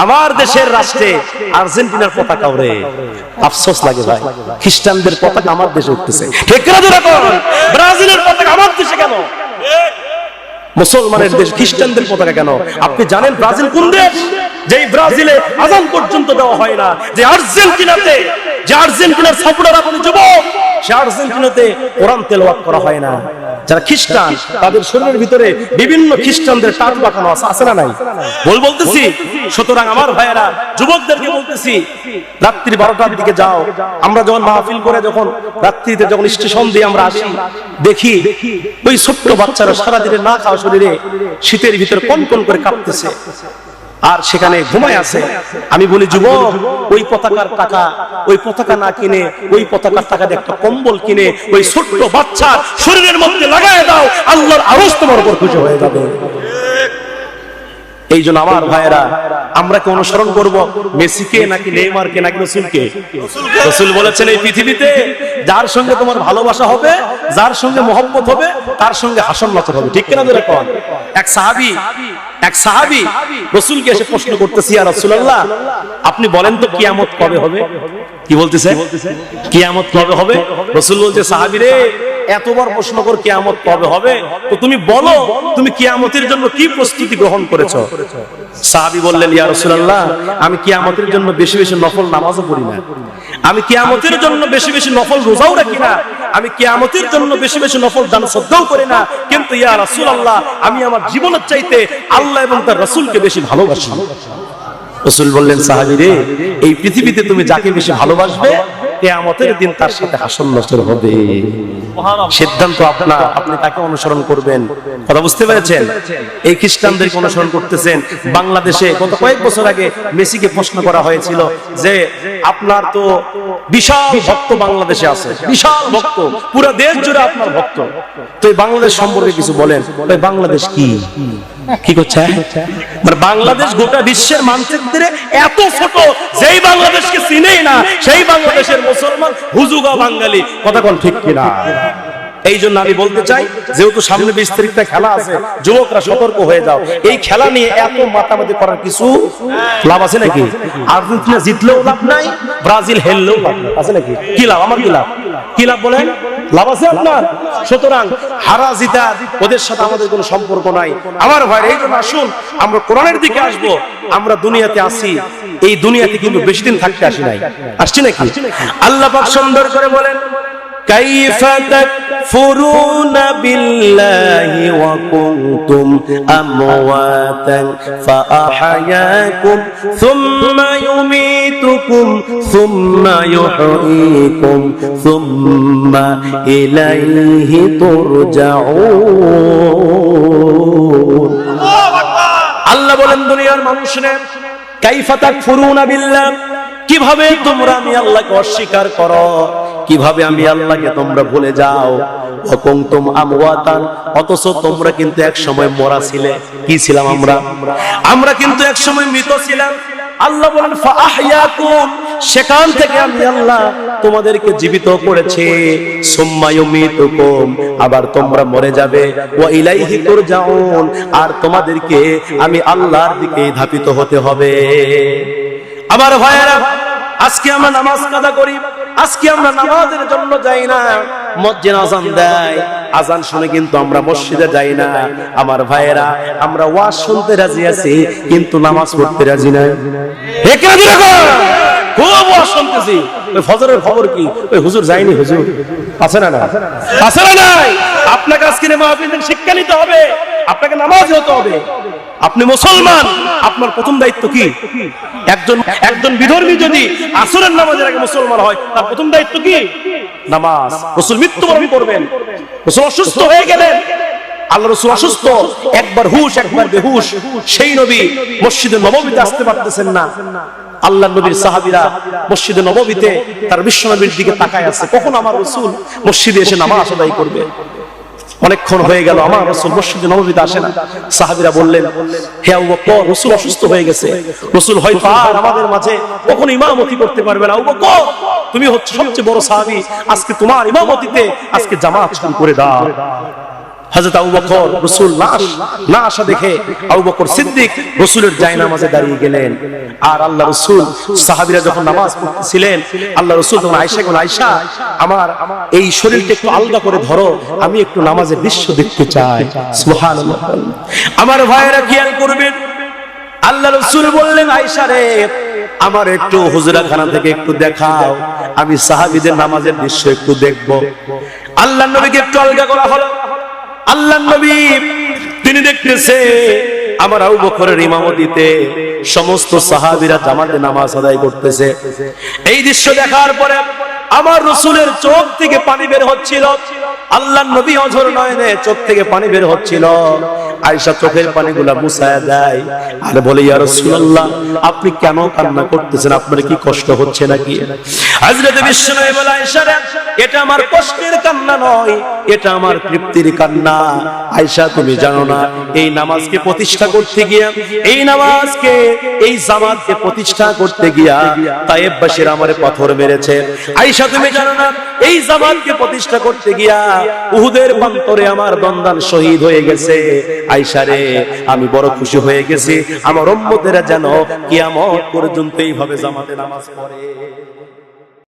আমার দেশের রাষ্ট্রে আর্জেন্টিনার পতাকা ওড়ে, আফসোস লাগে ভাই, খ্রিস্টানদের পতাকা আমার দেশে উঠতেছে। ঠিক না জোরে বলুন? ব্রাজিলের পতাকা আমার দেশে কেন? মুসলমানের দেশ খ্রিস্টানদের পতাকা কেন? আপনি জানেন ব্রাজিল কোন দেশ? যেই ব্রাজিলে আযান পর্যন্ত দেওয়া হয় না, যে আর্জেন্টিনাতে, যে আর্জেন্টিনার সাপোর্টার আপনি যুবক, সে আর্জেন্টিনাতে কোরআন তেলাওয়াত করা হয় না। যারা খ্রিস্টান তাদের শরীরের ভিতরে বিভিন্ন খ্রিস্টানদের টাচ বাঁকানো আছে, আছে না নাই? বলতেছি। সুতরাং আমার ভাইয়েরা, যুবকদেরকে বলতেছি, রাত্রি 12টার দিকে যাও। আমরা যখন মাহফিল করে যখন রাত্রিতে যখন স্টেশন দিয়ে আমরা আসি, দেখি ওই ছোট্ট বাচ্চারা সারাদিনে না খাওয়া শরীরে শীতের ভিতরে কনকন করে কাঁপতেছে আর সেখানে ঘুমায় আছে। আমি বলি, যুবক, ওই পতাকার টাকা, ওই পতাকা না কিনে ওই পতাকার টাকা দিয়ে একটা কম্বল কিনে ওই ছোট্ট বাচ্চার শরীরের মধ্যে লাগায় দাও, আল্লাহর আরশ তোমার উপর খুশি হয়ে যাবে। এই জন্য আমার ভাইয়েরা, আমরা কি অনুসরণ করব মেসিকে নাকি নেইমারকে নাকি রসুলকে? রসুল বলেছেন, এই পৃথিবীতে যার সঙ্গে তোমার ভালোবাসা হবে, যার সঙ্গে মহব্বত হবে, তার সঙ্গে হাসন নাচর হবে। ঠিক কিনা ধরে কোন? এক সাহাবী রসুলকে এসে প্রশ্ন করতেছি, ইয়া রাসূলুল্লাহ, আপনি বলেন তো কিয়ামত কবে হবে? কি বলতেছে? কিয়ামত কবে হবে? রসুল বলছে, সাহাবী রে, এতবার প্রশ্ন কর কিয়ামত কবে হবে, তো তুমি বলো তুমি কিয়ামতের জন্য কি প্রস্তুতি গ্রহণ করেছো? সাহাবী বললেন, ইয়া রাসূলুল্লাহ, আমি কিয়ামতের জন্য বেশি বেশি নফল নামাজও পড়ি না, আমি কিয়ামতের জন্য বেশি বেশি নফল রোজাও রাখি না, আমি কিয়ামতের জন্য বেশি বেশি নফল দান সদ্দাও করি না, কিন্তু ইয়া রাসূলুল্লাহ, আমি আমার জীবনের চাইতে আল্লাহ এবং তার রাসূলকে বেশি ভালোবাসি। রাসূল বললেন, সাহাবী রে, এই পৃথিবীতে তুমি যাকে বেশি ভালোবাসবে, কিয়ামতের দিন তার সাথে হাসন নাসর হবে। সিদ্ধান্ত আপনার, আপনি তাকে অনুসরণ করবেন। কথা বুঝতে পেরেছেন? এই খ্রিস্টানদেরকে অনুসরণ করতেছেন। বাংলাদেশে গত কয়েক বছর আগে মেসিকে প্রশ্ন করা হয়েছিল যে আপনার তো বিশাল ভক্ত বাংলাদেশে আছে, বিশাল ভক্ত, পুরো দেশ জুড়ে আপনার ভক্ত, তো এই বাংলাদেশ সম্পর্কে কিছু বলেন। বাংলাদেশ কি কি করছে? মানে বাংলাদেশ গোটা বিশ্বের মানচিত্রে এত ছোট, যেই বাংলাদেশকে চিনেই না সেই বাংলাদেশের মুসলমান হুজুগা বাঙালি। কথা কোন ঠিক কিনা? এই জন্য আমি বলতে চাই, যেহেতু সামনে 20 তারিখটা খেলা আছে, যুবকরা সতর্ক হয়ে যাও। এই খেলা নিয়ে এত মাতামাতি করার কিছু লাভ আছে নাকি? আর্জেন্টিনা জিতলেও লাভ নাই, ব্রাজিল হেরলেও লাভ নাই, আছে নাকি? কি লাভ? আমার কি লাভ? কি লাভ বলেন? লাভ আছে আপনার? সুতরাং হারা জিতা ওদের সাথে আমাদের কোনো সম্পর্ক নাই আমার ভাই। এই জন্য আসুন আমরা কোরআনের দিকে আসবো। আমরা দুনিয়াতে আসি, এই দুনিয়াতে কিন্তু বেশি দিন থাকতে আসি নাই, আসছি নাকি? আল্লাহ পাক সুন্দর করে বলেন, কাইফা তাকফুরুনা বিল্লাহি ওয়া কুনতুম আমওয়াতান ফাআহয়াকুম সুম্মা ইউমীতুকুম সুম্মা ইউহয়ীকুম সুম্মা ইলাইহি তুরজাউন। আল্লাহ বলেন, দুনিয়ার মানুষরা, কাইফা তাকফুরুনা বিল্লাহ, কিভাবে তোমরা আমি আল্লাহকে অস্বীকার করো, কিভাবে আমি আল্লাহকে তোমরা ভুলে যাও। ওয়াকুনতুম আমওয়াতান, অথচ তোমরা কিন্তু এক সময় মরা ছিলে। কি ছিলাম আমরা? আমরা কিন্তু এক সময় মৃত ছিলাম। আল্লাহ বলেন, ফাআহয়াকুম, সেখান থেকে আমি আল্লাহ তোমাদেরকে জীবিত করেছি। সুম্মা ইউমীতুকুম, আবার তোমরা মরে যাবে। ওয়া ইলাইহি তুরজাউন, আর তোমাদেরকে আমি আল্লাহর দিকে ধাপিত হতে হবে। আমার ভাইয়েরা, আজকে আমরা নামাজ কাজা করি, আজকে আমরা নামাজের জন্য যাই না। মসজিদে আযান দেয়, আযান শুনে কিন্তু আমরা মসজিদে যাই না। আমার ভাইয়েরা, আমরা ওয়াজ শুনতে রাজি আছি কিন্তু নামাজ পড়তে রাজি নাই। এখানে দেখো, খুব ওয়াজ শুনতেছি, ওই ফজরের খবর কি? ওই হুজুর যায়নি, হুজুর আছে না? না আছে না? নাই। আপনাকে আজকে মাহফিল থেকে শিক্ষা নিতে হবে, আপনাকে নামাজি হতে হবে। আপনি মুসলমান, আপনার প্রথম দায়িত্ব কি? একজন বিধর্মী যদি আসরের নামাজের আগে মুসলমান হয়, তার প্রথম দায়িত্ব কি? নামাজ। রাসূল মৃত্যুবরণ করবেন, রাসূল অসুস্থ হয়ে গেলেন, আল্লাহ রাসূল অসুস্থ, একবার হুশ একবার বেহুশ, সেই নবী মসজিদে নববীতে আসতে পারতেছেন না। আল্লাহ নবীর সাহাবীরা মসজিদে নববীতে তার বিশ্বনবীর দিকে তাকায় আছে, কখন আমার রাসূল মসজিদে এসে নামাজ আদায় করবে। অনেকক্ষণ হয়ে গেল, আমার রাসূল মসজিদে নববীতে আসে না। সাহাবীরা বললেন, হে আবু বকর, রাসূল অসুস্থ হয়ে গেছে, রাসূল হয়তো আর আমাদের মাঝে কখনো ইমামতি করতে পারবে না। আবু বকর, তুমি হচ্ছে সবচেয়ে বড় সাহাবী, আজকে তোমার ইমামতিতে আজকে জামাত শুরু করে দাও। হযরত আবু বকর রাসূল না আসা দেখে আবু বকর সিদ্দিক রাসূলের জায়নামাজে দাঁড়িয়ে গেলেন। আর আল্লাহ রাসূল সাহাবীরা যখন নামাজ পড়তেছিলেন, আল্লাহ রাসূল তখন আয়েশাকে বললেন, আয়েশা আমার এই শরীরটা একটু আলগা করে ধরো, আমি একটু নামাজের দৃশ্য দেখতে চাই। সুবহানাল্লাহ। আমার ভাইয়েরা খেয়াল করবেন, আল্লাহ রাসূল বললেন, আয়েশা রে আমার একটু হুজরাখানা থেকে একটু দেখাও, আমি সাহাবীদের নামাজের দৃশ্য একটু দেখব। আল্লাহর নবীকে একটু আলগা করা হলো। আল্লাহর নবী তিনি দেখতেছে আমার আবু বকরের ইমামতিতে সমস্ত সাহাবীরা জামাতে নামাজ আদায় করতেছে। এই দৃশ্য দেখার পরে আমার রাসূলের চোখ থেকে পানি বের হচ্ছিল। আল্লাহর নবী অঝর নয়নে চোখ থেকে পানি বের হচ্ছিল। আয়েশা চোখের পানিগুলা মুছায়া দেয় আর বলে, ইয়া রাসূলুল্লাহ আপনি কেন কান্না করতেছেন, আপনার কি কষ্ট হচ্ছে নাকি? হযরত বিশ্বনবী বলে, আয়েশা রে এটা আমার কষ্টের কান্না নয়, এটা আমার তৃপ্তির কান্না। আয়েশা তুমি জানো না, এই নামাজকে প্রতিষ্ঠা করতে গিয়া, এই নামাজকে এই জামাতকে প্রতিষ্ঠা করতে গিয়া তায়েববাসীরা আমারে পাথর মেরেছে। আয়েশা তুমি জানো না, এই জামাতকে প্রতিষ্ঠা করতে গিয়া উহুদের প্রান্তরে আমার দন্দান শহীদ হয়ে গেছে। আয়েশা রে আমি বড় খুশি হয়ে গেছি, আমার উম্মতেরা যেন কিয়ামত পর্যন্ত এইভাবে জামাতে নামাজ পড়ে।